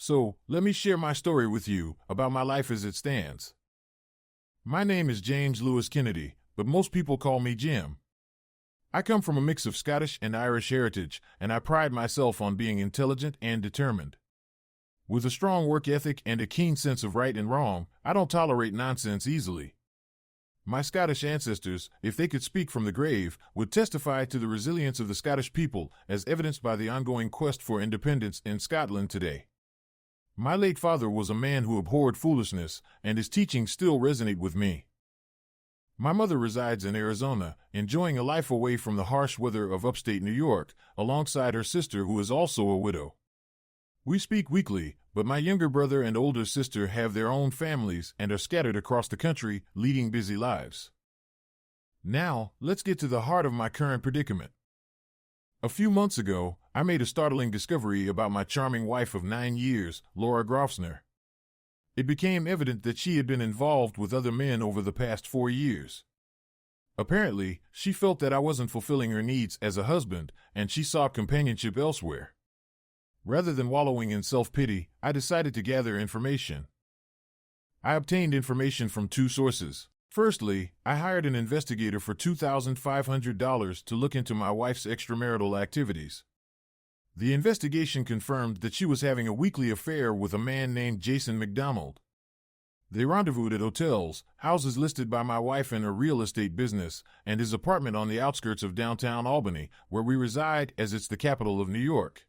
So, let me share my story with you about my life as it stands. My name is James Lewis Kennedy, but most people call me Jim. I come from a mix of Scottish and Irish heritage, and I pride myself on being intelligent and determined. With a strong work ethic and a keen sense of right and wrong, I don't tolerate nonsense easily. My Scottish ancestors, if they could speak from the grave, would testify to the resilience of the Scottish people, as evidenced by the ongoing quest for independence in Scotland today. My late father was a man who abhorred foolishness, and his teachings still resonate with me. My mother resides in Arizona, enjoying a life away from the harsh weather of upstate New York, alongside her sister who is also a widow. We speak weekly, but my younger brother and older sister have their own families and are scattered across the country, leading busy lives. Now, let's get to the heart of my current predicament. A few months ago, I made a startling discovery about my charming wife of 9 years, Laura Grofsner. It became evident that she had been involved with other men over the past 4 years. Apparently, she felt that I wasn't fulfilling her needs as a husband, and she sought companionship elsewhere. Rather than wallowing in self-pity, I decided to gather information. I obtained information from 2 sources. Firstly, I hired an investigator for $2,500 to look into my wife's extramarital activities. The investigation confirmed that she was having a weekly affair with a man named Jason McDonald. They rendezvoused at hotels, houses listed by my wife in her real estate business, and his apartment on the outskirts of downtown Albany, where we reside as it's the capital of New York.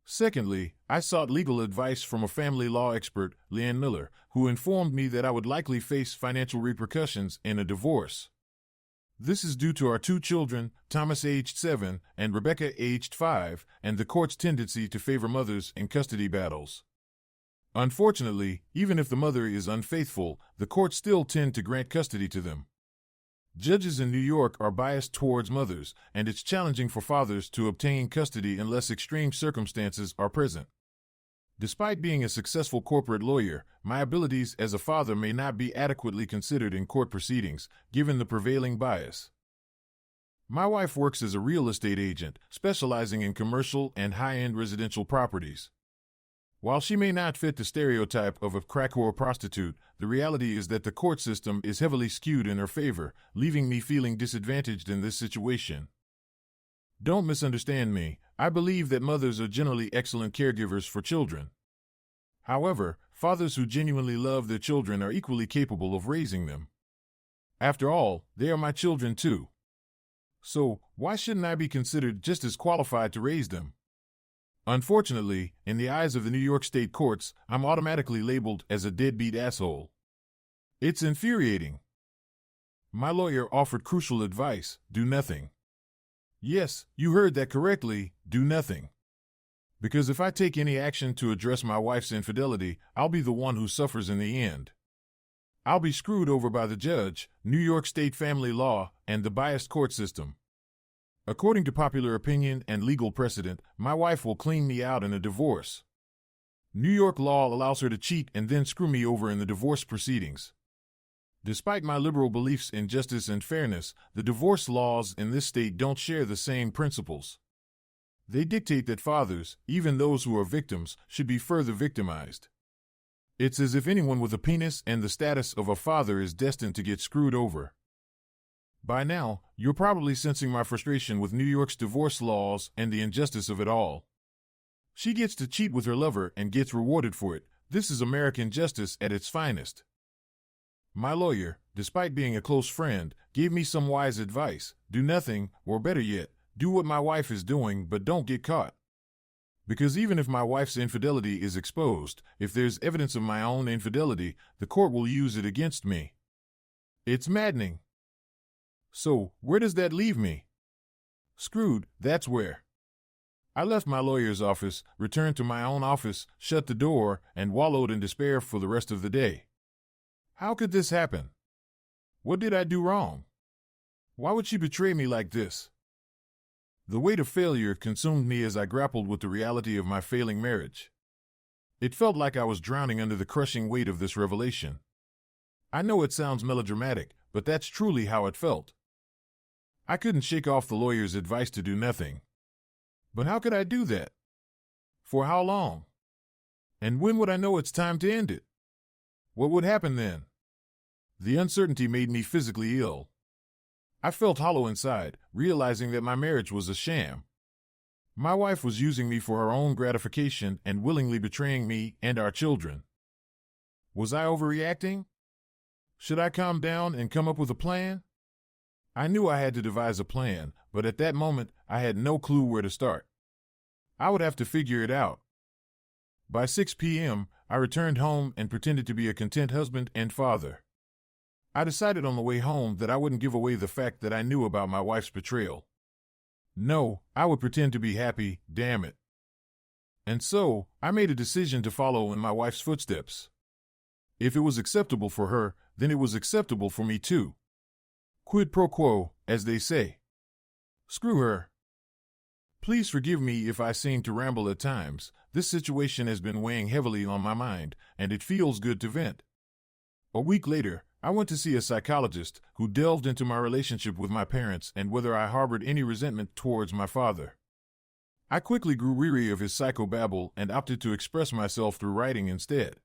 Secondly, I sought legal advice from a family law expert, Leanne Miller, who informed me that I would likely face financial repercussions in a divorce. This is due to our 2 children, Thomas aged 7 and Rebecca aged 5, and the court's tendency to favor mothers in custody battles. Unfortunately, even if the mother is unfaithful, the courts still tend to grant custody to them. Judges in New York are biased towards mothers, and it's challenging for fathers to obtain custody unless extreme circumstances are present. Despite being a successful corporate lawyer, my abilities as a father may not be adequately considered in court proceedings, given the prevailing bias. My wife works as a real estate agent, specializing in commercial and high-end residential properties. While she may not fit the stereotype of a crack whore prostitute, the reality is that the court system is heavily skewed in her favor, leaving me feeling disadvantaged in this situation. Don't misunderstand me. I believe that mothers are generally excellent caregivers for children. However, fathers who genuinely love their children are equally capable of raising them. After all, they are my children too. So, why shouldn't I be considered just as qualified to raise them? Unfortunately, in the eyes of the New York State courts, I'm automatically labeled as a deadbeat asshole. It's infuriating. My lawyer offered crucial advice: do nothing. Yes, you heard that correctly, do nothing. Because if I take any action to address my wife's infidelity, I'll be the one who suffers in the end. I'll be screwed over by the judge, New York State family law, and the biased court system. According to popular opinion and legal precedent, my wife will clean me out in a divorce. New York law allows her to cheat and then screw me over in the divorce proceedings. Despite my liberal beliefs in justice and fairness, the divorce laws in this state don't share the same principles. They dictate that fathers, even those who are victims, should be further victimized. It's as if anyone with a penis and the status of a father is destined to get screwed over. By now, you're probably sensing my frustration with New York's divorce laws and the injustice of it all. She gets to cheat with her lover and gets rewarded for it. This is American justice at its finest. My lawyer, despite being a close friend, gave me some wise advice: do nothing, or better yet, do what my wife is doing but don't get caught. Because even if my wife's infidelity is exposed, if there's evidence of my own infidelity, the court will use it against me. It's maddening. So, where does that leave me? Screwed, that's where. I left my lawyer's office, returned to my own office, shut the door, and wallowed in despair for the rest of the day. How could this happen? What did I do wrong? Why would she betray me like this? The weight of failure consumed me as I grappled with the reality of my failing marriage. It felt like I was drowning under the crushing weight of this revelation. I know it sounds melodramatic, but that's truly how it felt. I couldn't shake off the lawyer's advice to do nothing. But how could I do that? For how long? And when would I know it's time to end it? What would happen then? The uncertainty made me physically ill. I felt hollow inside, realizing that my marriage was a sham. My wife was using me for her own gratification and willingly betraying me and our children. Was I overreacting? Should I calm down and come up with a plan? I knew I had to devise a plan, but at that moment, I had no clue where to start. I would have to figure it out. By 6 p.m., I returned home and pretended to be a content husband and father. I decided on the way home that I wouldn't give away the fact that I knew about my wife's betrayal. No, I would pretend to be happy, damn it. And so, I made a decision to follow in my wife's footsteps. If it was acceptable for her, then it was acceptable for me too. Quid pro quo, as they say. Screw her. Please forgive me if I seem to ramble at times. This situation has been weighing heavily on my mind, and it feels good to vent. A week later, I went to see a psychologist who delved into my relationship with my parents and whether I harbored any resentment towards my father. I quickly grew weary of his psychobabble and opted to express myself through writing instead.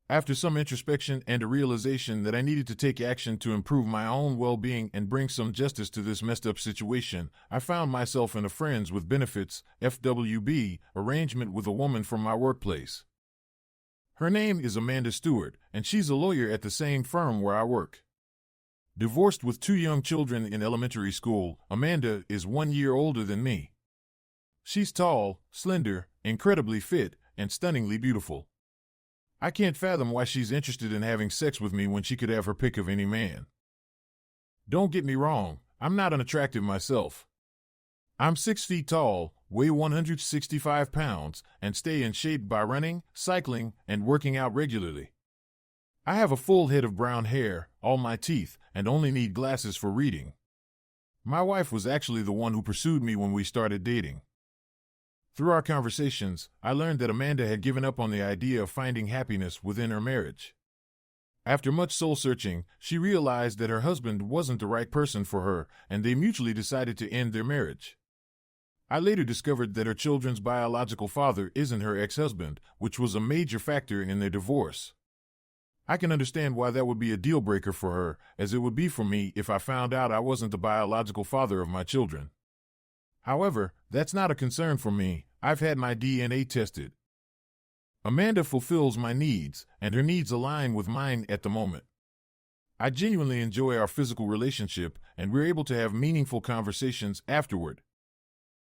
After some introspection and a realization that I needed to take action to improve my own well-being and bring some justice to this messed-up situation, I found myself in a friends with benefits (FWB) arrangement with a woman from my workplace. Her name is Amanda Stewart, and she's a lawyer at the same firm where I work. Divorced with 2 young children in elementary school, Amanda is 1 year older than me. She's tall, slender, incredibly fit, and stunningly beautiful. I can't fathom why she's interested in having sex with me when she could have her pick of any man. Don't get me wrong, I'm not unattractive myself. I'm 6 feet tall, weigh 165 pounds, and stay in shape by running, cycling, and working out regularly. I have a full head of brown hair, all my teeth, and only need glasses for reading. My wife was actually the one who pursued me when we started dating. Through our conversations, I learned that Amanda had given up on the idea of finding happiness within her marriage. After much soul-searching, she realized that her husband wasn't the right person for her, and they mutually decided to end their marriage. I later discovered that her children's biological father isn't her ex-husband, which was a major factor in their divorce. I can understand why that would be a deal-breaker for her, as it would be for me if I found out I wasn't the biological father of my children. However, that's not a concern for me. I've had my DNA tested. Amanda fulfills my needs, and her needs align with mine at the moment. I genuinely enjoy our physical relationship, and we're able to have meaningful conversations afterward.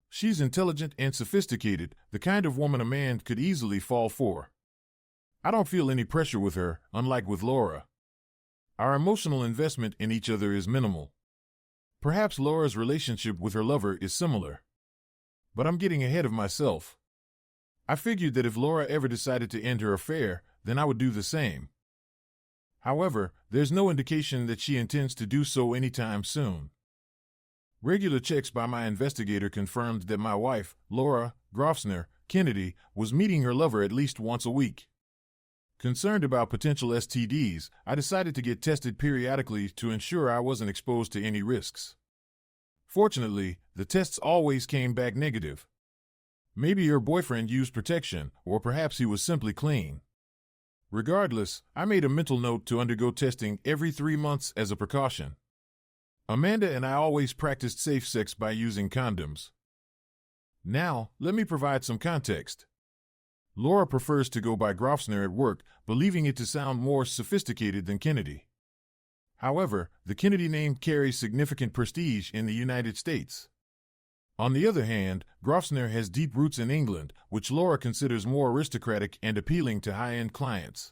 She's intelligent and sophisticated, the kind of woman a man could easily fall for. I don't feel any pressure with her, unlike with Laura. Our emotional investment in each other is minimal. Perhaps Laura's relationship with her lover is similar. But I'm getting ahead of myself. I figured that if Laura ever decided to end her affair, then I would do the same. However, there's no indication that she intends to do so anytime soon. Regular checks by my investigator confirmed that my wife, Laura Grofsner Kennedy, was meeting her lover at least once a week. Concerned about potential STDs, I decided to get tested periodically to ensure I wasn't exposed to any risks. Fortunately, the tests always came back negative. Maybe her boyfriend used protection, or perhaps he was simply clean. Regardless, I made a mental note to undergo testing every 3 months as a precaution. Amanda and I always practiced safe sex by using condoms. Now, let me provide some context. Laura prefers to go by Grofsner at work, believing it to sound more sophisticated than Kennedy. However, the Kennedy name carries significant prestige in the United States. On the other hand, Grofsner has deep roots in England, which Laura considers more aristocratic and appealing to high-end clients.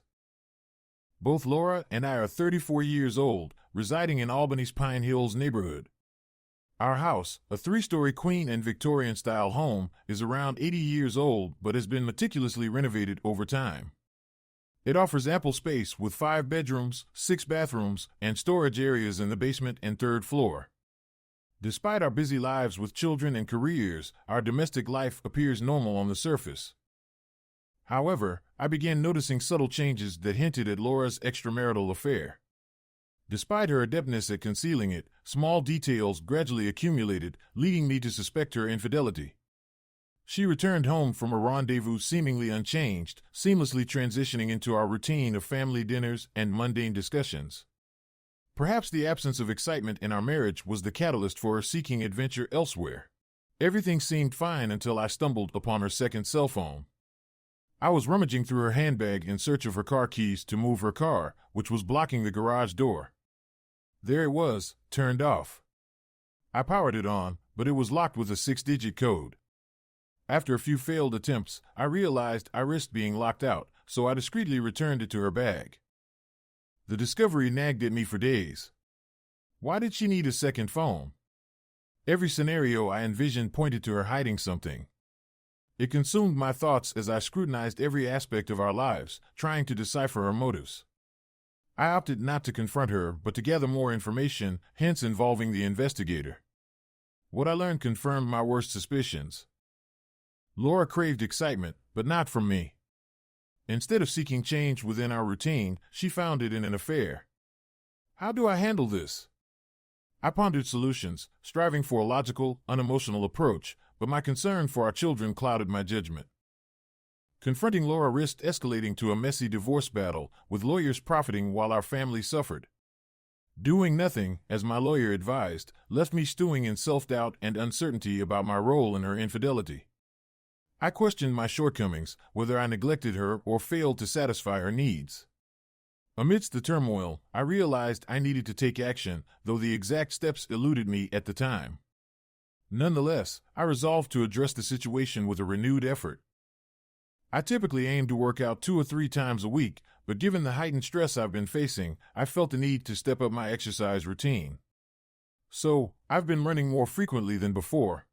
Both Laura and I are 34 years old, residing in Albany's Pine Hills neighborhood. Our house, a 3-story Queen and Victorian-style home, is around 80 years old but has been meticulously renovated over time. It offers ample space with 5 bedrooms, 6 bathrooms, and storage areas in the basement and 3rd floor. Despite our busy lives with children and careers, our domestic life appears normal on the surface. However, I began noticing subtle changes that hinted at Laura's extramarital affair. Despite her adeptness at concealing it, small details gradually accumulated, leading me to suspect her infidelity. She returned home from a rendezvous seemingly unchanged, seamlessly transitioning into our routine of family dinners and mundane discussions. Perhaps the absence of excitement in our marriage was the catalyst for her seeking adventure elsewhere. Everything seemed fine until I stumbled upon her second cell phone. I was rummaging through her handbag in search of her car keys to move her car, which was blocking the garage door. There it was, turned off. I powered it on, but it was locked with a 6-digit code. After a few failed attempts, I realized I risked being locked out, so I discreetly returned it to her bag. The discovery nagged at me for days. Why did she need a second phone? Every scenario I envisioned pointed to her hiding something. It consumed my thoughts as I scrutinized every aspect of our lives, trying to decipher her motives. I opted not to confront her, but to gather more information, hence involving the investigator. What I learned confirmed my worst suspicions. Laura craved excitement, but not from me. Instead of seeking change within our routine, she found it in an affair. How do I handle this? I pondered solutions, striving for a logical, unemotional approach, but my concern for our children clouded my judgment. Confronting Laura risked escalating to a messy divorce battle, with lawyers profiting while our family suffered. Doing nothing, as my lawyer advised, left me stewing in self-doubt and uncertainty about my role in her infidelity. I questioned my shortcomings, whether I neglected her or failed to satisfy her needs. Amidst the turmoil, I realized I needed to take action, though the exact steps eluded me at the time. Nonetheless, I resolved to address the situation with a renewed effort. I typically aim to work out 2 or 3 times a week, but given the heightened stress I've been facing, I felt the need to step up my exercise routine. So, I've been running more frequently than before.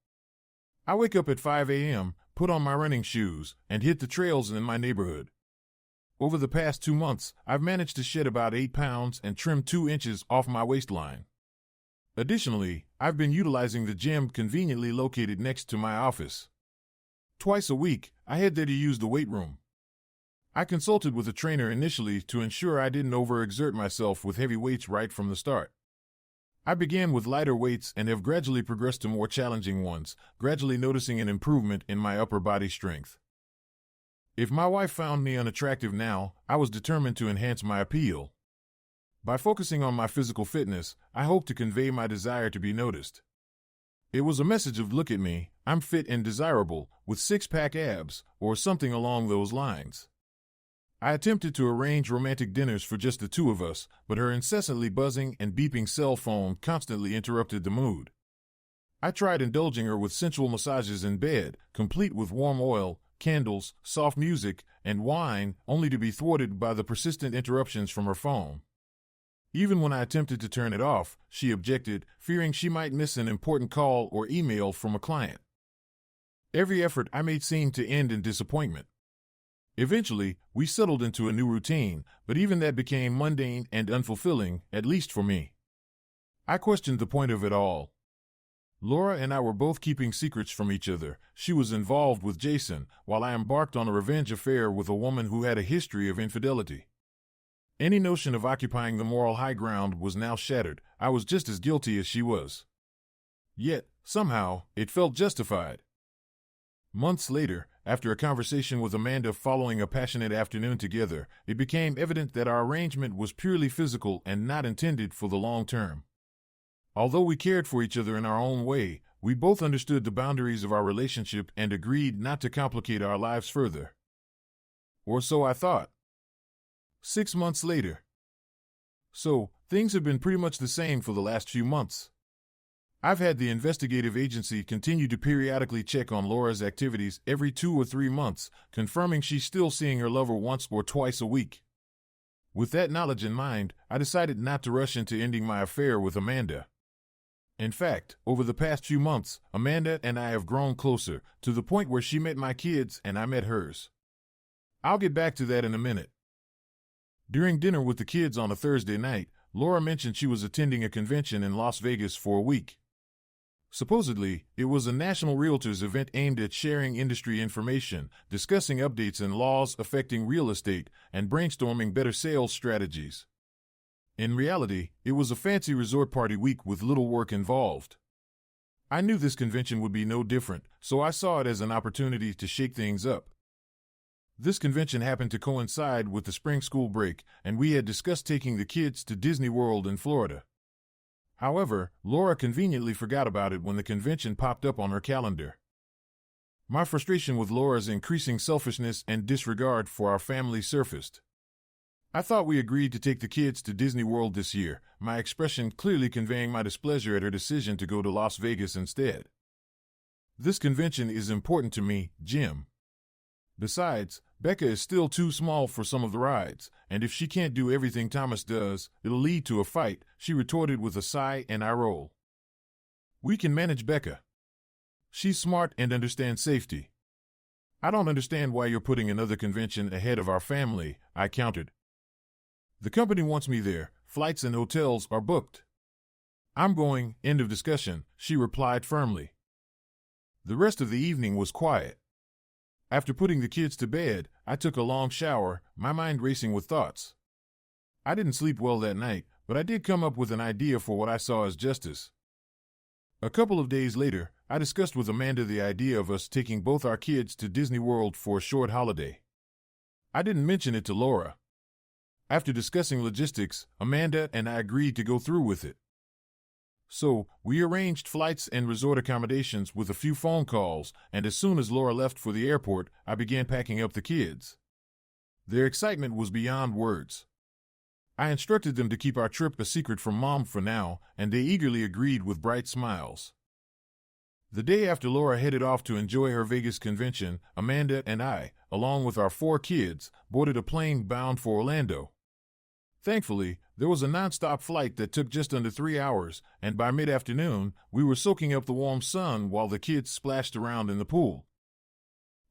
I wake up at 5 a.m., put on my running shoes, and hit the trails in my neighborhood. Over the past 2 months, I've managed to shed about 8 pounds and trim 2 inches off my waistline. Additionally, I've been utilizing the gym conveniently located next to my office. Twice a week, I head there to use the weight room. I consulted with a trainer initially to ensure I didn't overexert myself with heavy weights right from the start. I began with lighter weights and have gradually progressed to more challenging ones, gradually noticing an improvement in my upper body strength. If my wife found me unattractive now, I was determined to enhance my appeal. By focusing on my physical fitness, I hoped to convey my desire to be noticed. It was a message of "look at me, I'm fit and desirable, with 6-pack abs," or something along those lines. I attempted to arrange romantic dinners for just the 2 of us, but her incessantly buzzing and beeping cell phone constantly interrupted the mood. I tried indulging her with sensual massages in bed, complete with warm oil, candles, soft music, and wine, only to be thwarted by the persistent interruptions from her phone. Even when I attempted to turn it off, she objected, fearing she might miss an important call or email from a client. Every effort I made seemed to end in disappointment. Eventually, we settled into a new routine, but even that became mundane and unfulfilling, at least for me. I questioned the point of it all. Laura and I were both keeping secrets from each other. She was involved with Jason, while I embarked on a revenge affair with a woman who had a history of infidelity. Any notion of occupying the moral high ground was now shattered. I was just as guilty as she was. Yet, somehow, it felt justified. Months later, after a conversation with Amanda following a passionate afternoon together, it became evident that our arrangement was purely physical and not intended for the long term. Although we cared for each other in our own way, we both understood the boundaries of our relationship and agreed not to complicate our lives further. Or so I thought. 6 months later. So, things have been pretty much the same for the last few months. I've had the investigative agency continue to periodically check on Laura's activities every 2 or 3 months, confirming she's still seeing her lover once or twice a week. With that knowledge in mind, I decided not to rush into ending my affair with Amanda. In fact, over the past few months, Amanda and I have grown closer, to the point where she met my kids and I met hers. I'll get back to that in a minute. During dinner with the kids on a Thursday night, Laura mentioned she was attending a convention in Las Vegas for a week. Supposedly, it was a national realtors event aimed at sharing industry information, discussing updates in laws affecting real estate, and brainstorming better sales strategies. In reality, it was a fancy resort party week with little work involved. I knew this convention would be no different, so I saw it as an opportunity to shake things up. This convention happened to coincide with the spring school break, and we had discussed taking the kids to Disney World in Florida. However, Laura conveniently forgot about it when the convention popped up on her calendar. My frustration with Laura's increasing selfishness and disregard for our family surfaced. I thought we agreed to take the kids to Disney World this year, my expression clearly conveying my displeasure at her decision to go to Las Vegas instead. This convention is important to me, Jim. Besides, Becca is still too small for some of the rides, and if she can't do everything Thomas does, it'll lead to a fight, she retorted with a sigh and eye roll. We can manage Becca. She's smart and understands safety. I don't understand why you're putting another convention ahead of our family, I countered. The company wants me there, flights and hotels are booked. I'm going, end of discussion, she replied firmly. The rest of the evening was quiet. After putting the kids to bed, I took a long shower, my mind racing with thoughts. I didn't sleep well that night, but I did come up with an idea for what I saw as justice. A couple of days later, I discussed with Amanda the idea of us taking both our kids to Disney World for a short holiday. I didn't mention it to Laura. After discussing logistics, Amanda and I agreed to go through with it. So, we arranged flights and resort accommodations with a few phone calls, and as soon as Laura left for the airport, I began packing up the kids. Their excitement was beyond words. I instructed them to keep our trip a secret from Mom for now, and they eagerly agreed with bright smiles. The day after Laura headed off to enjoy her Vegas convention, Amanda and I, along with our 4 kids, boarded a plane bound for Orlando. Thankfully, there was a non-stop flight that took just under 3 hours, and by mid-afternoon, we were soaking up the warm sun while the kids splashed around in the pool.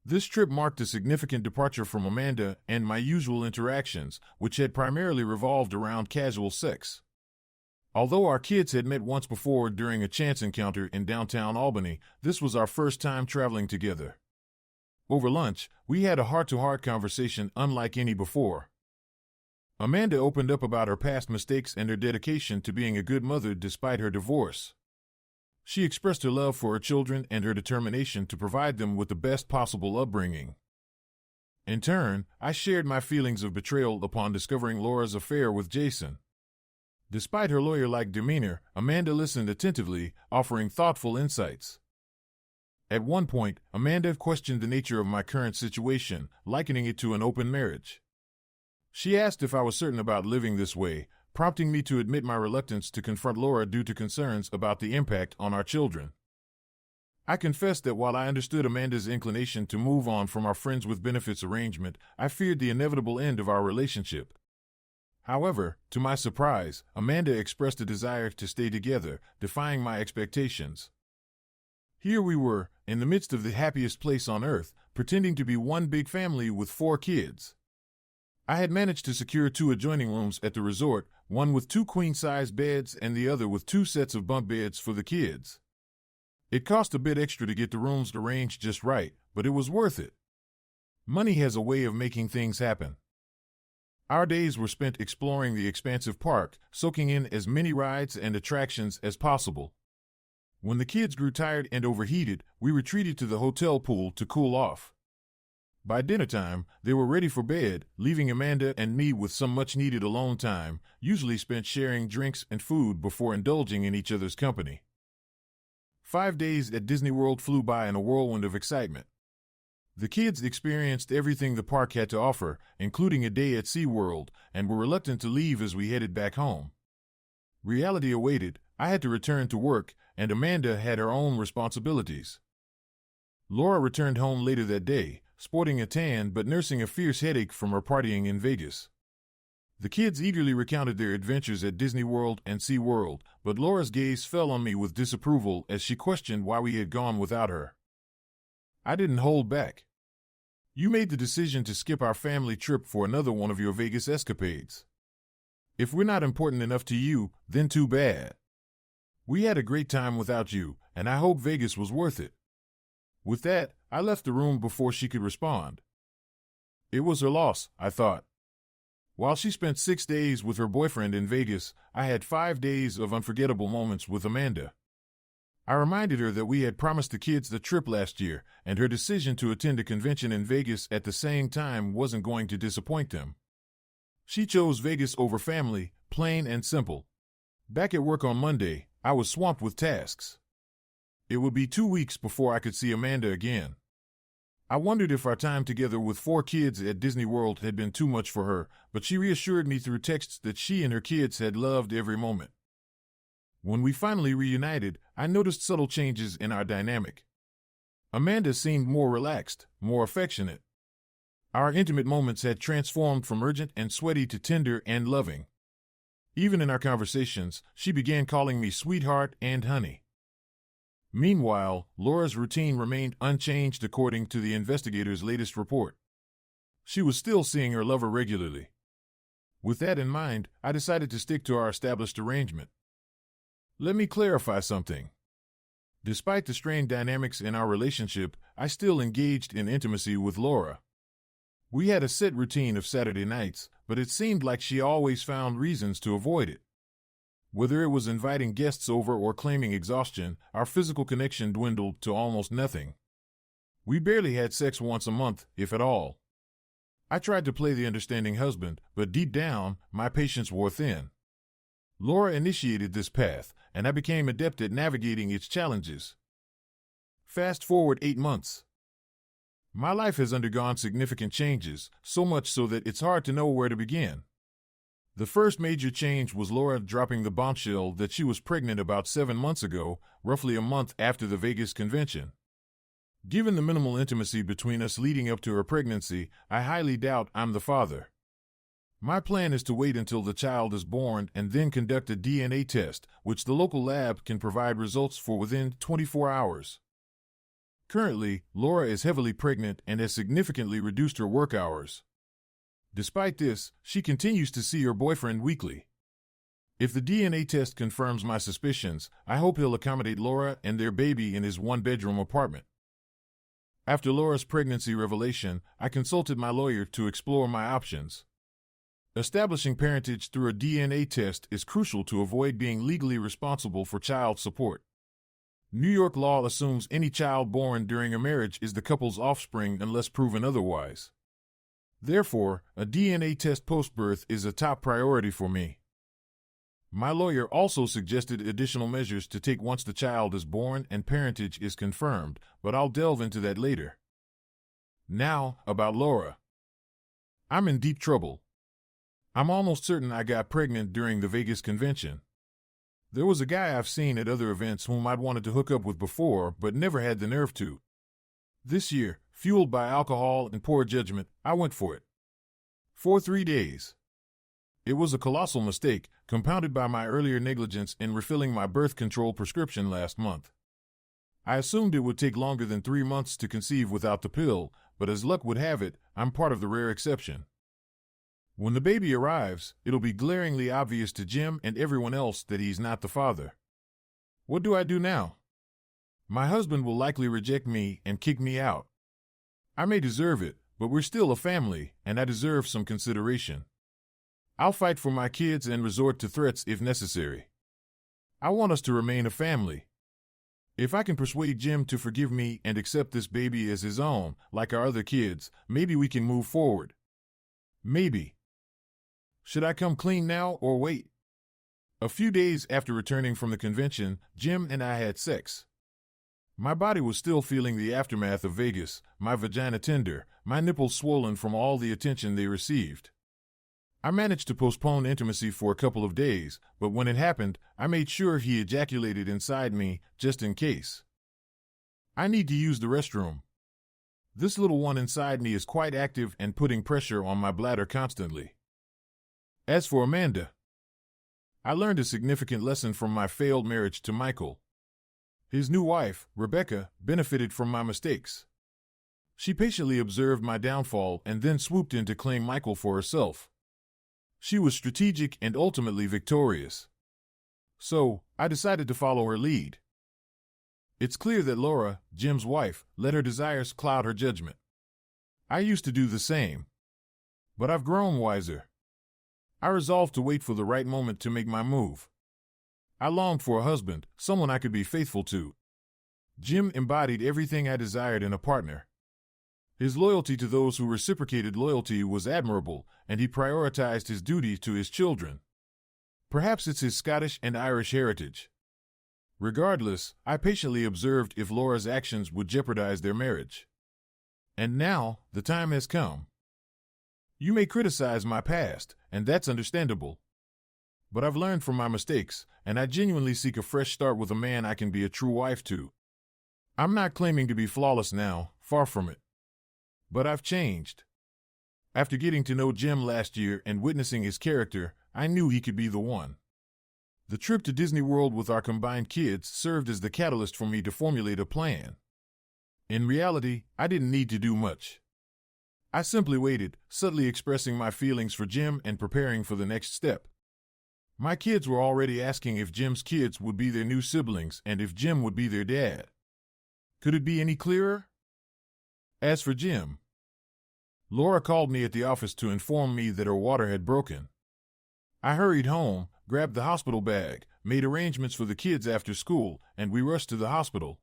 This trip marked a significant departure from Amanda and my usual interactions, which had primarily revolved around casual sex. Although our kids had met once before during a chance encounter in downtown Albany, this was our first time traveling together. Over lunch, we had a heart-to-heart conversation unlike any before. Amanda opened up about her past mistakes and her dedication to being a good mother despite her divorce. She expressed her love for her children and her determination to provide them with the best possible upbringing. In turn, I shared my feelings of betrayal upon discovering Laura's affair with Jason. Despite her lawyer-like demeanor, Amanda listened attentively, offering thoughtful insights. At one point, Amanda questioned the nature of my current situation, likening it to an open marriage. She asked if I was certain about living this way, prompting me to admit my reluctance to confront Laura due to concerns about the impact on our children. I confessed that while I understood Amanda's inclination to move on from our friends with benefits arrangement, I feared the inevitable end of our relationship. However, to my surprise, Amanda expressed a desire to stay together, defying my expectations. Here we were, in the midst of the happiest place on earth, pretending to be one big family with 4 kids. I had managed to secure 2 adjoining rooms at the resort, one with 2 queen-size beds and the other with 2 sets of bunk beds for the kids. It cost a bit extra to get the rooms arranged just right, but it was worth it. Money has a way of making things happen. Our days were spent exploring the expansive park, soaking in as many rides and attractions as possible. When the kids grew tired and overheated, we retreated to the hotel pool to cool off. By dinner time, they were ready for bed, leaving Amanda and me with some much-needed alone time, usually spent sharing drinks and food before indulging in each other's company. 5 days at Disney World flew by in a whirlwind of excitement. The kids experienced everything the park had to offer, including a day at SeaWorld, and were reluctant to leave as we headed back home. Reality awaited. I had to return to work, and Amanda had her own responsibilities. Laura returned home later that day, sporting a tan but nursing a fierce headache from her partying in Vegas. The kids eagerly recounted their adventures at Disney World and SeaWorld, but Laura's gaze fell on me with disapproval as she questioned why we had gone without her. I didn't hold back. You made the decision to skip our family trip for another one of your Vegas escapades. If we're not important enough to you, then too bad. We had a great time without you, and I hope Vegas was worth it. With that, I left the room before she could respond. It was her loss, I thought. While she spent 6 days with her boyfriend in Vegas, I had 5 days of unforgettable moments with Amanda. I reminded her that we had promised the kids the trip last year, and her decision to attend a convention in Vegas at the same time wasn't going to disappoint them. She chose Vegas over family, plain and simple. Back at work on Monday, I was swamped with tasks. It would be 2 weeks before I could see Amanda again. I wondered if our time together with 4 kids at Disney World had been too much for her, but she reassured me through texts that she and her kids had loved every moment. When we finally reunited, I noticed subtle changes in our dynamic. Amanda seemed more relaxed, more affectionate. Our intimate moments had transformed from urgent and sweaty to tender and loving. Even in our conversations, she began calling me sweetheart and honey. Meanwhile, Laura's routine remained unchanged according to the investigator's latest report. She was still seeing her lover regularly. With that in mind, I decided to stick to our established arrangement. Let me clarify something. Despite the strained dynamics in our relationship, I still engaged in intimacy with Laura. We had a set routine of Saturday nights, but it seemed like she always found reasons to avoid it. Whether it was inviting guests over or claiming exhaustion, our physical connection dwindled to almost nothing. We barely had sex once a month, if at all. I tried to play the understanding husband, but deep down, my patience wore thin. Laura initiated this path, and I became adept at navigating its challenges. Fast forward 8 months. My life has undergone significant changes, so much so that it's hard to know where to begin. The first major change was Laura dropping the bombshell that she was pregnant about 7 months ago, roughly a month after the Vegas convention. Given the minimal intimacy between us leading up to her pregnancy, I highly doubt I'm the father. My plan is to wait until the child is born and then conduct a DNA test, which the local lab can provide results for within 24 hours. Currently, Laura is heavily pregnant and has significantly reduced her work hours. Despite this, she continues to see her boyfriend weekly. If the DNA test confirms my suspicions, I hope he'll accommodate Laura and their baby in his 1-bedroom apartment. After Laura's pregnancy revelation, I consulted my lawyer to explore my options. Establishing parentage through a DNA test is crucial to avoid being legally responsible for child support. New York law assumes any child born during a marriage is the couple's offspring unless proven otherwise. Therefore, a DNA test post-birth is a top priority for me. My lawyer also suggested additional measures to take once the child is born and parentage is confirmed, but I'll delve into that later. Now, about Laura. I'm in deep trouble. I'm almost certain I got pregnant during the Vegas convention. There was a guy I've seen at other events whom I'd wanted to hook up with before, but never had the nerve to. This year, fueled by alcohol and poor judgment, I went for it. For 3 days. It was a colossal mistake, compounded by my earlier negligence in refilling my birth control prescription last month. I assumed it would take longer than 3 months to conceive without the pill, but as luck would have it, I'm part of the rare exception. When the baby arrives, it'll be glaringly obvious to Jim and everyone else that he's not the father. What do I do now? My husband will likely reject me and kick me out. I may deserve it, but we're still a family, and I deserve some consideration. I'll fight for my kids and resort to threats if necessary. I want us to remain a family. If I can persuade Jim to forgive me and accept this baby as his own, like our other kids, maybe we can move forward. Maybe. Should I come clean now or wait? A few days after returning from the convention, Jim and I had sex. My body was still feeling the aftermath of Vegas, my vagina tender, my nipples swollen from all the attention they received. I managed to postpone intimacy for a couple of days, but when it happened, I made sure he ejaculated inside me, just in case. I need to use the restroom. This little one inside me is quite active and putting pressure on my bladder constantly. As for Amanda, I learned a significant lesson from my failed marriage to Michael. His new wife, Rebecca, benefited from my mistakes. She patiently observed my downfall and then swooped in to claim Michael for herself. She was strategic and ultimately victorious. So, I decided to follow her lead. It's clear that Laura, Jim's wife, let her desires cloud her judgment. I used to do the same. But I've grown wiser. I resolved to wait for the right moment to make my move. I longed for a husband, someone I could be faithful to, Jim embodied everything I desired in a partner. His loyalty to those who reciprocated loyalty was admirable, and he prioritized his duty to his children. Perhaps it's his Scottish and Irish heritage. Regardless, I patiently observed if Laura's actions would jeopardize their marriage. And now, the time has come. You may criticize my past, and that's understandable. But I've learned from my mistakes, and I genuinely seek a fresh start with a man I can be a true wife to. I'm not claiming to be flawless now, far from it. But I've changed. After getting to know Jim last year and witnessing his character, I knew he could be the one. The trip to Disney World with our combined kids served as the catalyst for me to formulate a plan. In reality, I didn't need to do much. I simply waited, subtly expressing my feelings for Jim and preparing for the next step. My kids were already asking if Jim's kids would be their new siblings and if Jim would be their dad. Could it be any clearer? As for Jim, Laura called me at the office to inform me that her water had broken. I hurried home, grabbed the hospital bag, made arrangements for the kids after school, and we rushed to the hospital.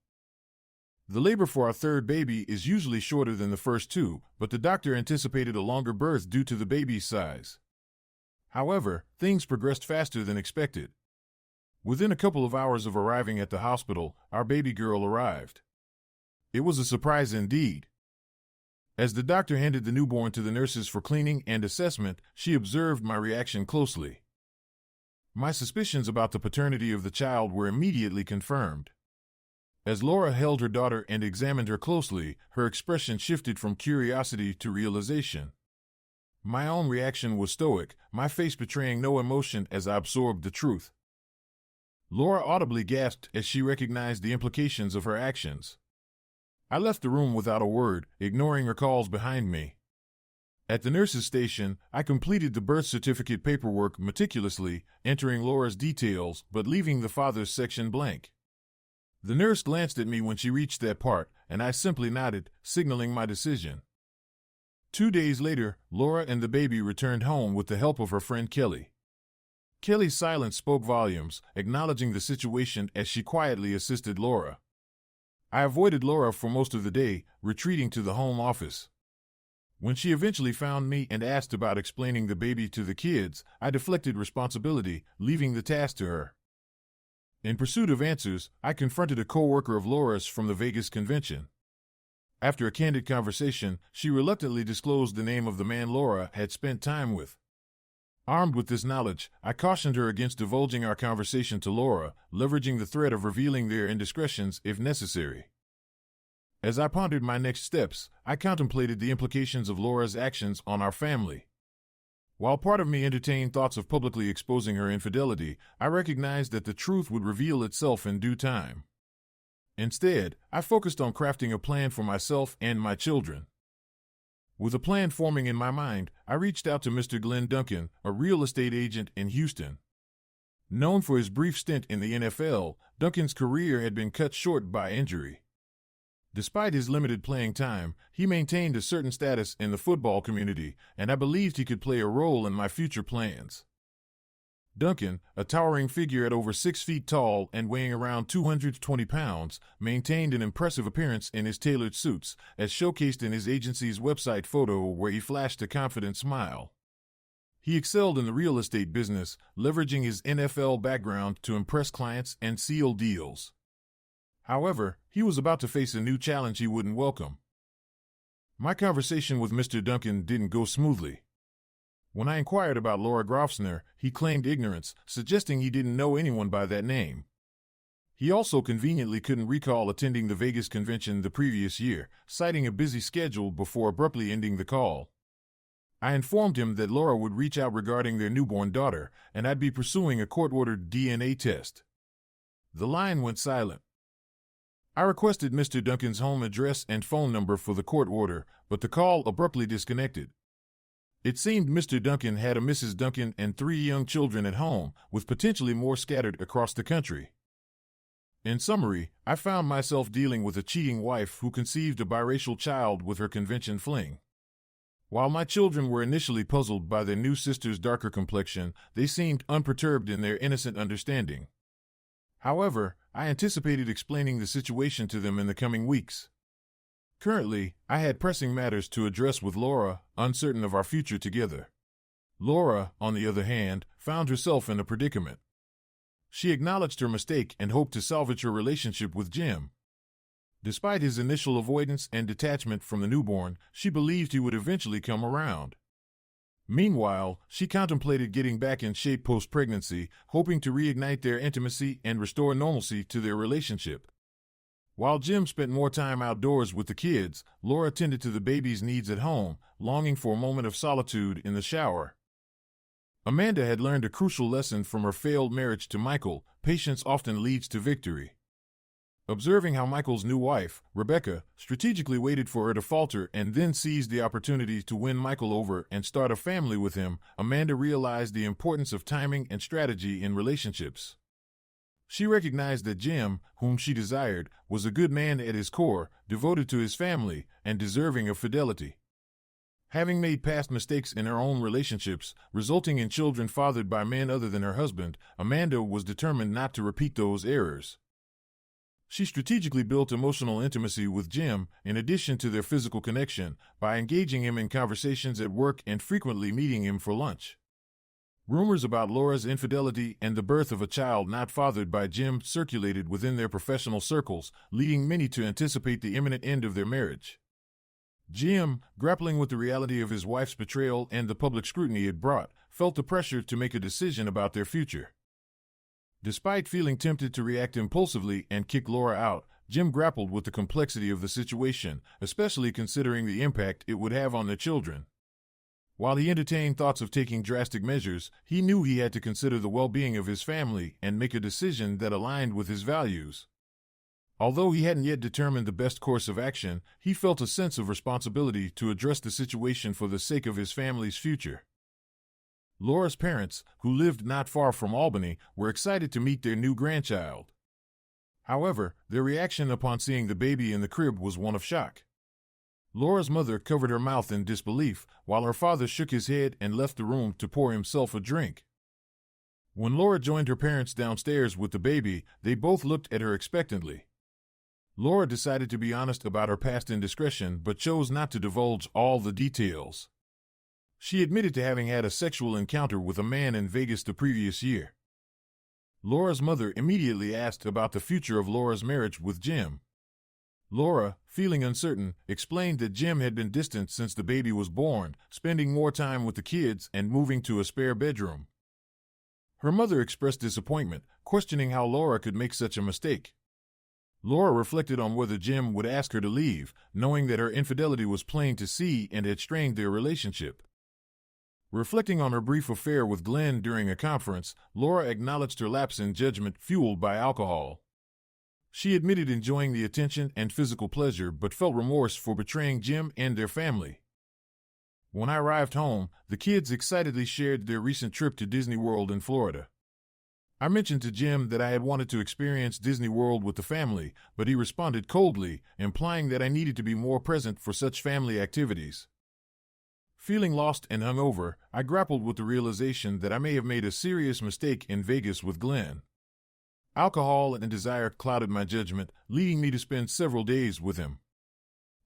The labor for our third baby is usually shorter than the first two, but the doctor anticipated a longer birth due to the baby's size. However, things progressed faster than expected. Within a couple of hours of arriving at the hospital, our baby girl arrived. It was a surprise indeed. As the doctor handed the newborn to the nurses for cleaning and assessment, she observed my reaction closely. My suspicions about the paternity of the child were immediately confirmed. As Laura held her daughter and examined her closely, her expression shifted from curiosity to realization. My own reaction was stoic, my face betraying no emotion as I absorbed the truth. Laura audibly gasped as she recognized the implications of her actions. I left the room without a word, ignoring her calls behind me. At the nurse's station, I completed the birth certificate paperwork meticulously, entering Laura's details but leaving the father's section blank. The nurse glanced at me when she reached that part, and I simply nodded, signaling my decision. 2 days later, Laura and the baby returned home with the help of her friend Kelly. Kelly's silence spoke volumes, acknowledging the situation as she quietly assisted Laura. I avoided Laura for most of the day, retreating to the home office. When she eventually found me and asked about explaining the baby to the kids, I deflected responsibility, leaving the task to her. In pursuit of answers, I confronted a co-worker of Laura's from the Vegas convention. After a candid conversation, she reluctantly disclosed the name of the man Laura had spent time with. Armed with this knowledge, I cautioned her against divulging our conversation to Laura, leveraging the threat of revealing their indiscretions if necessary. As I pondered my next steps, I contemplated the implications of Laura's actions on our family. While part of me entertained thoughts of publicly exposing her infidelity, I recognized that the truth would reveal itself in due time. Instead, I focused on crafting a plan for myself and my children. With a plan forming in my mind, I reached out to Mr. Glenn Duncan, a real estate agent in Houston. Known for his brief stint in the NFL, Duncan's career had been cut short by injury. Despite his limited playing time, he maintained a certain status in the football community, and I believed he could play a role in my future plans. Duncan, a towering figure at over 6 feet tall and weighing around 220 pounds, maintained an impressive appearance in his tailored suits, as showcased in his agency's website photo where he flashed a confident smile. He excelled in the real estate business, leveraging his NFL background to impress clients and seal deals. However, he was about to face a new challenge he wouldn't welcome. My conversation with Mr. Duncan didn't go smoothly. When I inquired about Laura Grofsner, he claimed ignorance, suggesting he didn't know anyone by that name. He also conveniently couldn't recall attending the Vegas convention the previous year, citing a busy schedule before abruptly ending the call. I informed him that Laura would reach out regarding their newborn daughter, and I'd be pursuing a court-ordered DNA test. The line went silent. I requested Mr. Duncan's home address and phone number for the court order, but the call abruptly disconnected. It seemed Mr. Duncan had a Mrs. Duncan and 3 young children at home, with potentially more scattered across the country. In summary, I found myself dealing with a cheating wife who conceived a biracial child with her convention fling. While my children were initially puzzled by their new sister's darker complexion, they seemed unperturbed in their innocent understanding. However, I anticipated explaining the situation to them in the coming weeks. Currently, I had pressing matters to address with Laura, uncertain of our future together. Laura, on the other hand, found herself in a predicament. She acknowledged her mistake and hoped to salvage her relationship with Jim. Despite his initial avoidance and detachment from the newborn, she believed he would eventually come around. Meanwhile, she contemplated getting back in shape post-pregnancy, hoping to reignite their intimacy and restore normalcy to their relationship. While Jim spent more time outdoors with the kids, Laura tended to the baby's needs at home, longing for a moment of solitude in the shower. Amanda had learned a crucial lesson from her failed marriage to Michael: patience often leads to victory. Observing how Michael's new wife, Rebecca, strategically waited for her to falter and then seized the opportunity to win Michael over and start a family with him, Amanda realized the importance of timing and strategy in relationships. She recognized that Jim, whom she desired, was a good man at his core, devoted to his family, and deserving of fidelity. Having made past mistakes in her own relationships, resulting in children fathered by men other than her husband, Amanda was determined not to repeat those errors. She strategically built emotional intimacy with Jim, in addition to their physical connection, by engaging him in conversations at work and frequently meeting him for lunch. Rumors about Laura's infidelity and the birth of a child not fathered by Jim circulated within their professional circles, leading many to anticipate the imminent end of their marriage. Jim, grappling with the reality of his wife's betrayal and the public scrutiny it brought, felt the pressure to make a decision about their future. Despite feeling tempted to react impulsively and kick Laura out, Jim grappled with the complexity of the situation, especially considering the impact it would have on their children. While he entertained thoughts of taking drastic measures, he knew he had to consider the well-being of his family and make a decision that aligned with his values. Although he hadn't yet determined the best course of action, he felt a sense of responsibility to address the situation for the sake of his family's future. Laura's parents, who lived not far from Albany, were excited to meet their new grandchild. However, their reaction upon seeing the baby in the crib was one of shock. Laura's mother covered her mouth in disbelief, while her father shook his head and left the room to pour himself a drink. When Laura joined her parents downstairs with the baby, they both looked at her expectantly. Laura decided to be honest about her past indiscretion but chose not to divulge all the details. She admitted to having had a sexual encounter with a man in Vegas the previous year. Laura's mother immediately asked about the future of Laura's marriage with Jim. Laura, feeling uncertain, explained that Jim had been distant since the baby was born, spending more time with the kids and moving to a spare bedroom. Her mother expressed disappointment, questioning how Laura could make such a mistake. Laura reflected on whether Jim would ask her to leave, knowing that her infidelity was plain to see and had strained their relationship. Reflecting on her brief affair with Glenn during a conference, Laura acknowledged her lapse in judgment fueled by alcohol. She admitted enjoying the attention and physical pleasure but felt remorse for betraying Jim and their family. When I arrived home, the kids excitedly shared their recent trip to Disney World in Florida. I mentioned to Jim that I had wanted to experience Disney World with the family, but he responded coldly, implying that I needed to be more present for such family activities. Feeling lost and hungover, I grappled with the realization that I may have made a serious mistake in Vegas with Glenn. Alcohol and desire clouded my judgment, leading me to spend several days with him.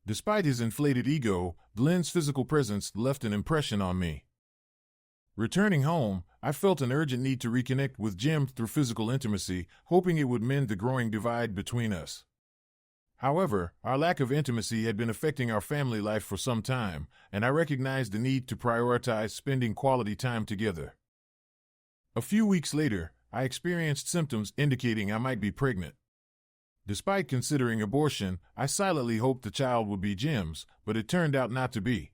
Despite his inflated ego, Glenn's physical presence left an impression on me. Returning home, I felt an urgent need to reconnect with Jim through physical intimacy, hoping it would mend the growing divide between us. However, our lack of intimacy had been affecting our family life for some time, and I recognized the need to prioritize spending quality time together. A few weeks later, I experienced symptoms indicating I might be pregnant. Despite considering abortion, I silently hoped the child would be Jim's, but it turned out not to be.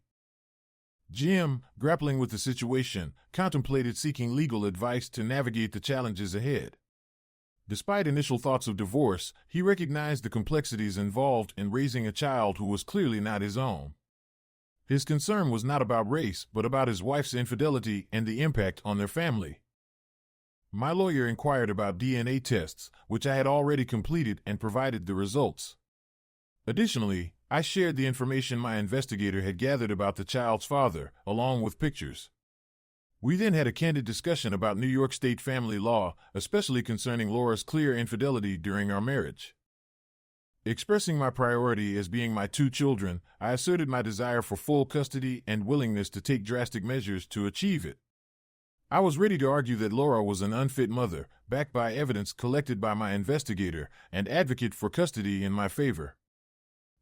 Jim, grappling with the situation, contemplated seeking legal advice to navigate the challenges ahead. Despite initial thoughts of divorce, he recognized the complexities involved in raising a child who was clearly not his own. His concern was not about race, but about his wife's infidelity and the impact on their family. My lawyer inquired about DNA tests, which I had already completed and provided the results. Additionally, I shared the information my investigator had gathered about the child's father, along with pictures. We then had a candid discussion about New York State family law, especially concerning Laura's clear infidelity during our marriage. Expressing my priority as being my 2 children, I asserted my desire for full custody and willingness to take drastic measures to achieve it. I was ready to argue that Laura was an unfit mother, backed by evidence collected by my investigator, and advocate for custody in my favor.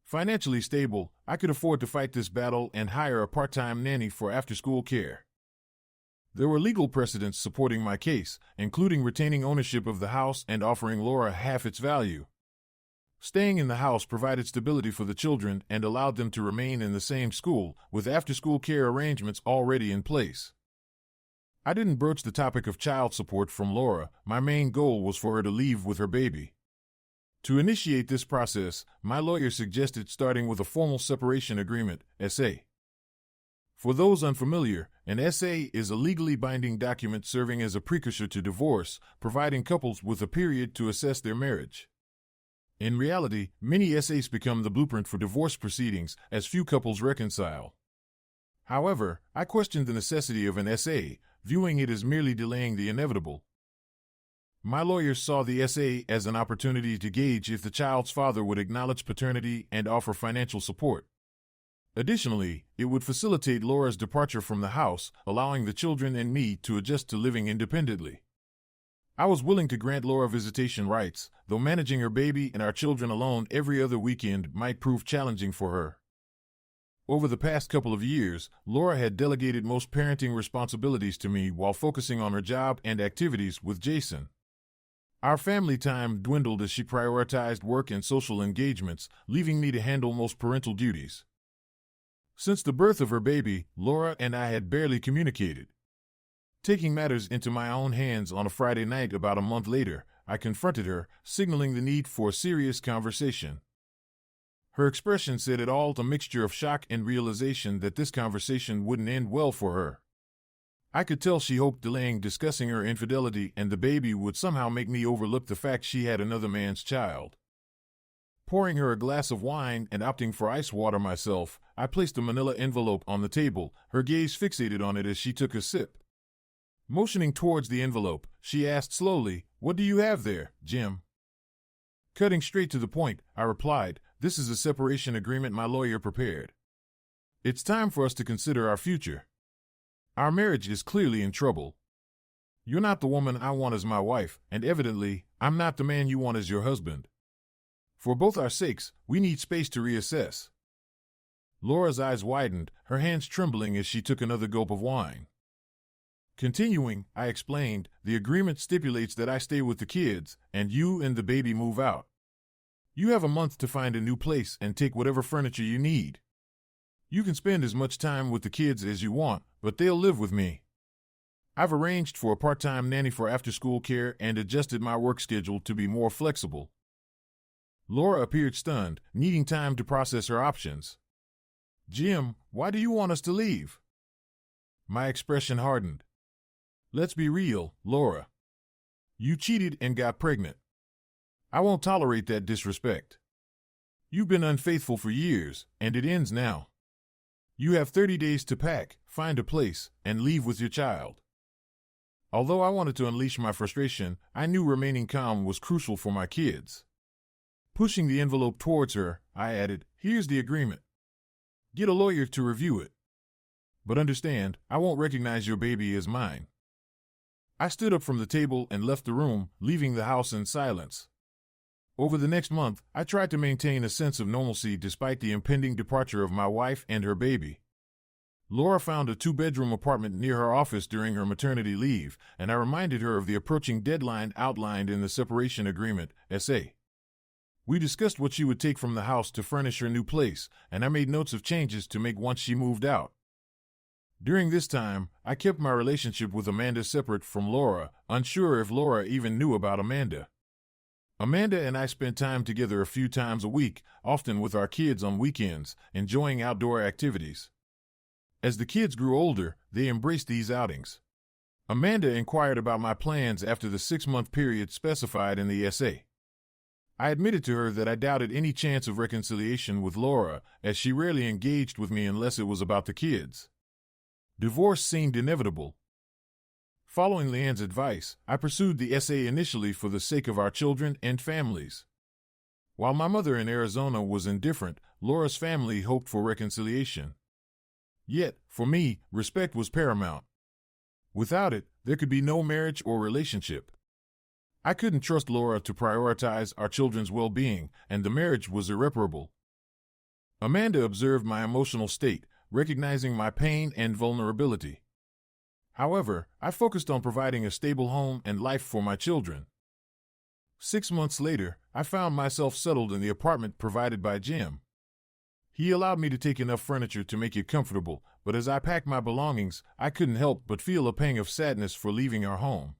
Financially stable, I could afford to fight this battle and hire a part-time nanny for after-school care. There were legal precedents supporting my case, including retaining ownership of the house and offering Laura half its value. Staying in the house provided stability for the children and allowed them to remain in the same school, with after-school care arrangements already in place. I didn't broach the topic of child support from Laura. My main goal was for her to leave with her baby. To initiate this process, my lawyer suggested starting with a formal separation agreement, SA. For those unfamiliar, an SA is a legally binding document serving as a precursor to divorce, providing couples with a period to assess their marriage. In reality, many SAs become the blueprint for divorce proceedings, as few couples reconcile. However, I questioned the necessity of an SA, viewing it as merely delaying the inevitable. My lawyers saw the SA as an opportunity to gauge if the child's father would acknowledge paternity and offer financial support. Additionally, it would facilitate Laura's departure from the house, allowing the children and me to adjust to living independently. I was willing to grant Laura visitation rights, though managing her baby and our children alone every other weekend might prove challenging for her. Over the past couple of years, Laura had delegated most parenting responsibilities to me while focusing on her job and activities with Jason. Our family time dwindled as she prioritized work and social engagements, leaving me to handle most parental duties. Since the birth of her baby, Laura and I had barely communicated. Taking matters into my own hands on a Friday night about a month later, I confronted her, signaling the need for a serious conversation. Her expression said it all, a mixture of shock and realization that this conversation wouldn't end well for her. I could tell she hoped delaying discussing her infidelity and the baby would somehow make me overlook the fact she had another man's child. Pouring her a glass of wine and opting for ice water myself, I placed a manila envelope on the table, her gaze fixated on it as she took a sip. Motioning towards the envelope, she asked slowly, "What do you have there, Jim?" Cutting straight to the point, I replied, "This is a separation agreement my lawyer prepared. It's time for us to consider our future. Our marriage is clearly in trouble. You're not the woman I want as my wife, and evidently, I'm not the man you want as your husband. For both our sakes, we need space to reassess." Laura's eyes widened, her hands trembling as she took another gulp of wine. Continuing, I explained, "The agreement stipulates that I stay with the kids, and you and the baby move out. You have a month to find a new place and take whatever furniture you need. You can spend as much time with the kids as you want, but they'll live with me. I've arranged for a part-time nanny for after-school care and adjusted my work schedule to be more flexible." Laura appeared stunned, needing time to process her options. "Jim, why do you want us to leave?" My expression hardened. "Let's be real, Laura. You cheated and got pregnant. I won't tolerate that disrespect. You've been unfaithful for years, and it ends now. You have 30 days to pack, find a place, and leave with your child." Although I wanted to unleash my frustration, I knew remaining calm was crucial for my kids. Pushing the envelope towards her, I added, "Here's the agreement. Get a lawyer to review it. But understand, I won't recognize your baby as mine." I stood up from the table and left the room, leaving the house in silence. Over the next month, I tried to maintain a sense of normalcy despite the impending departure of my wife and her baby. Laura found a 2-bedroom apartment near her office during her maternity leave, and I reminded her of the approaching deadline outlined in the separation agreement, SA. We discussed what she would take from the house to furnish her new place, and I made notes of changes to make once she moved out. During this time, I kept my relationship with Amanda separate from Laura, unsure if Laura even knew about Amanda. Amanda and I spent time together a few times a week, often with our kids on weekends, enjoying outdoor activities. As the kids grew older, they embraced these outings. Amanda inquired about my plans after the 6-month period specified in the SA. I admitted to her that I doubted any chance of reconciliation with Laura, as she rarely engaged with me unless it was about the kids. Divorce seemed inevitable. Following Leanne's advice, I pursued the essay initially for the sake of our children and families. While my mother in Arizona was indifferent, Laura's family hoped for reconciliation. Yet, for me, respect was paramount. Without it, there could be no marriage or relationship. I couldn't trust Laura to prioritize our children's well-being, and the marriage was irreparable. Amanda observed my emotional state, recognizing my pain and vulnerability. However, I focused on providing a stable home and life for my children. 6 months later, I found myself settled in the apartment provided by Jim. He allowed me to take enough furniture to make it comfortable, but as I packed my belongings, I couldn't help but feel a pang of sadness for leaving our home.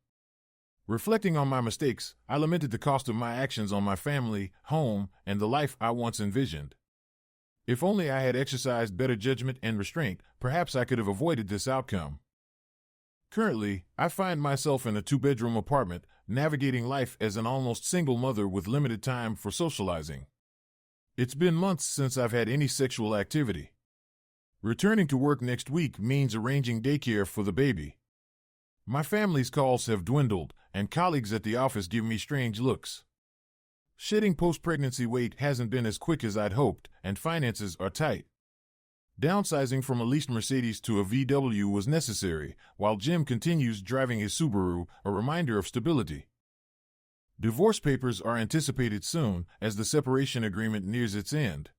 Reflecting on my mistakes, I lamented the cost of my actions on my family, home, and the life I once envisioned. If only I had exercised better judgment and restraint, perhaps I could have avoided this outcome. Currently, I find myself in a 2-bedroom apartment, navigating life as an almost single mother with limited time for socializing. It's been months since I've had any sexual activity. Returning to work next week means arranging daycare for the baby. My family's calls have dwindled, and colleagues at the office give me strange looks. Shedding post-pregnancy weight hasn't been as quick as I'd hoped, and finances are tight. Downsizing from a leased Mercedes to a VW was necessary, while Jim continues driving his Subaru, a reminder of stability. Divorce papers are anticipated soon, as the separation agreement nears its end.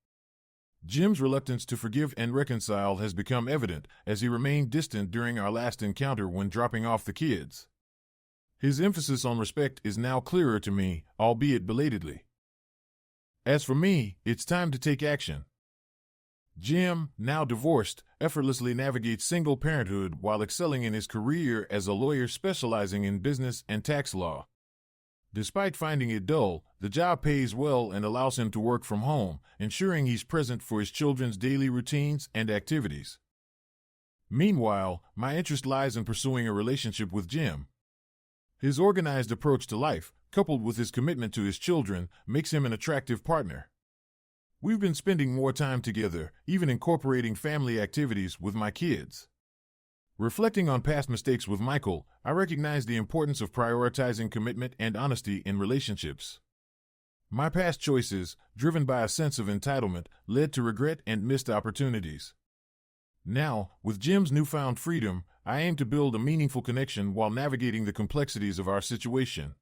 Jim's reluctance to forgive and reconcile has become evident, as he remained distant during our last encounter when dropping off the kids. His emphasis on respect is now clearer to me, albeit belatedly. As for me, it's time to take action. Jim, now divorced, effortlessly navigates single parenthood while excelling in his career as a lawyer specializing in business and tax law. Despite finding it dull, the job pays well and allows him to work from home, ensuring he's present for his children's daily routines and activities. Meanwhile, my interest lies in pursuing a relationship with Jim. His organized approach to life, coupled with his commitment to his children, makes him an attractive partner. We've been spending more time together, even incorporating family activities with my kids. Reflecting on past mistakes with Michael, I recognize the importance of prioritizing commitment and honesty in relationships. My past choices, driven by a sense of entitlement, led to regret and missed opportunities. Now, with Jim's newfound freedom, I aim to build a meaningful connection while navigating the complexities of our situation.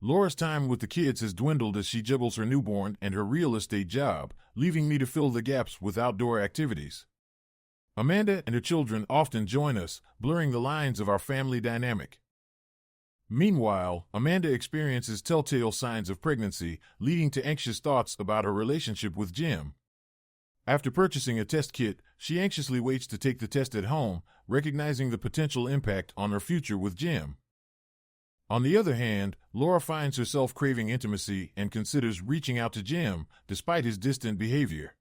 Laura's time with the kids has dwindled as she juggles her newborn and her real estate job, leaving me to fill the gaps with outdoor activities. Amanda and her children often join us, blurring the lines of our family dynamic. Meanwhile, Amanda experiences telltale signs of pregnancy, leading to anxious thoughts about her relationship with Jim. After purchasing a test kit, she anxiously waits to take the test at home, recognizing the potential impact on her future with Jim. On the other hand, Laura finds herself craving intimacy and considers reaching out to Jim, despite his distant behavior.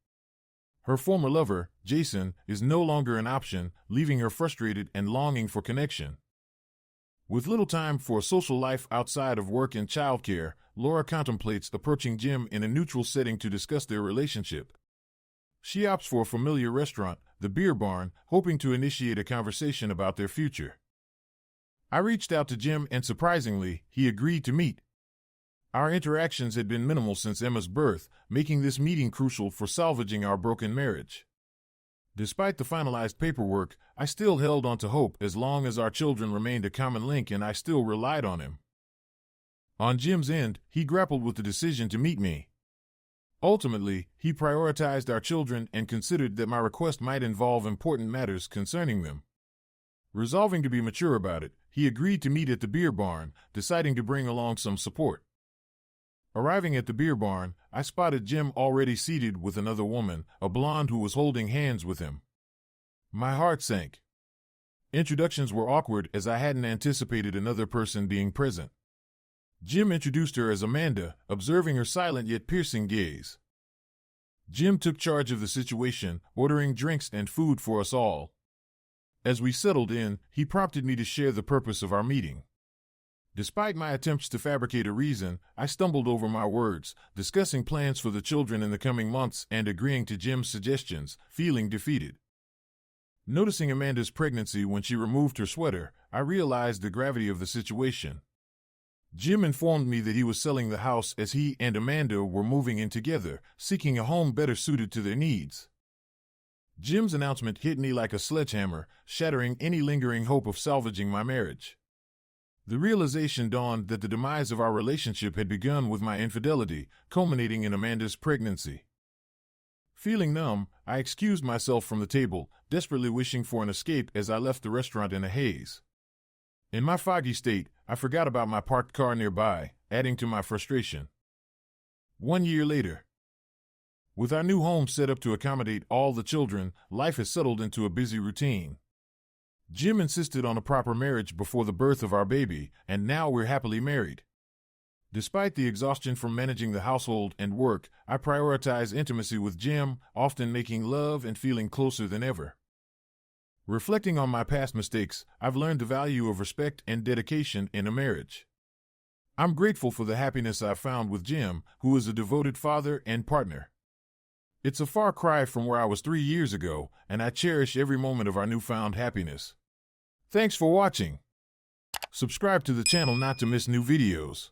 Her former lover, Jason, is no longer an option, leaving her frustrated and longing for connection. With little time for a social life outside of work and childcare, Laura contemplates approaching Jim in a neutral setting to discuss their relationship. She opts for a familiar restaurant, the Beer Barn, hoping to initiate a conversation about their future. I reached out to Jim and surprisingly, he agreed to meet. Our interactions had been minimal since Emma's birth, making this meeting crucial for salvaging our broken marriage. Despite the finalized paperwork, I still held on to hope as long as our children remained a common link and I still relied on him. On Jim's end, he grappled with the decision to meet me. Ultimately, he prioritized our children and considered that my request might involve important matters concerning them. Resolving to be mature about it, he agreed to meet at the Beer Barn, deciding to bring along some support. Arriving at the Beer Barn, I spotted Jim already seated with another woman, a blonde who was holding hands with him. My heart sank. Introductions were awkward as I hadn't anticipated another person being present. Jim introduced her as Amanda, observing her silent yet piercing gaze. Jim took charge of the situation, ordering drinks and food for us all. As we settled in, he prompted me to share the purpose of our meeting. Despite my attempts to fabricate a reason, I stumbled over my words, discussing plans for the children in the coming months and agreeing to Jim's suggestions, feeling defeated. Noticing Amanda's pregnancy when she removed her sweater, I realized the gravity of the situation. Jim informed me that he was selling the house as he and Amanda were moving in together, seeking a home better suited to their needs. Jim's announcement hit me like a sledgehammer, shattering any lingering hope of salvaging my marriage. The realization dawned that the demise of our relationship had begun with my infidelity, culminating in Amanda's pregnancy. Feeling numb, I excused myself from the table, desperately wishing for an escape as I left the restaurant in a haze. In my foggy state, I forgot about my parked car nearby, adding to my frustration. 1 year later. With our new home set up to accommodate all the children, life has settled into a busy routine. Jim insisted on a proper marriage before the birth of our baby, and now we're happily married. Despite the exhaustion from managing the household and work, I prioritize intimacy with Jim, often making love and feeling closer than ever. Reflecting on my past mistakes, I've learned the value of respect and dedication in a marriage. I'm grateful for the happiness I've found with Jim, who is a devoted father and partner. It's a far cry from where I was 3 years ago, and I cherish every moment of our newfound happiness. Thanks for watching. Subscribe to the channel not to miss new videos.